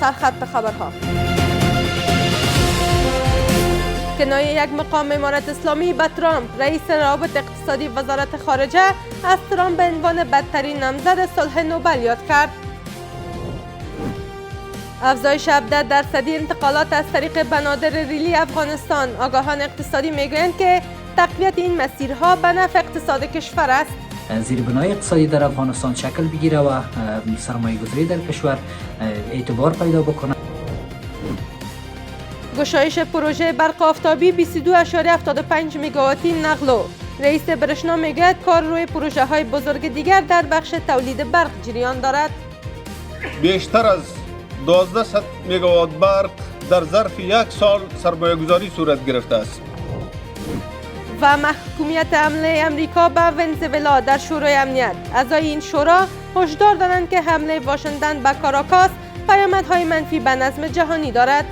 سرخط خبرها. کنایه یک مقام امارت اسلامی به ترامپ، رئیس روابط اقتصادی وزارت خارجه از ترامپ به عنوان بدترین نامزد صلح نوبل یاد کرد. افزایش 17% انتقالات از طریق بنادر ریلی افغانستان. آگاهان اقتصادی میگویند که تقویت این مسیرها به نفع اقتصاد کشور است. زیربنای اقتصادی در افغانستان شکل بگیره و سرمایه‌گذاری در کشور اعتبار پیدا بکنه. گشایش پروژه برق آفتابی 22.75 مگاواتی نقلو. رئیس برشنا میگوید کار روی پروژه های بزرگ دیگر در بخش تولید برق جریان دارد. بیشتر از 1200 مگاوات برق در ظرف یک سال سرمایه‌گذاری صورت گرفته است. و محکومیت حمله امریکا به ونزوئلا در شورای امنیت. اعضای این شورا هشدار دارند که حمله واشنگتن به کاراکاس پیامدهای منفی به نظم جهانی دارد.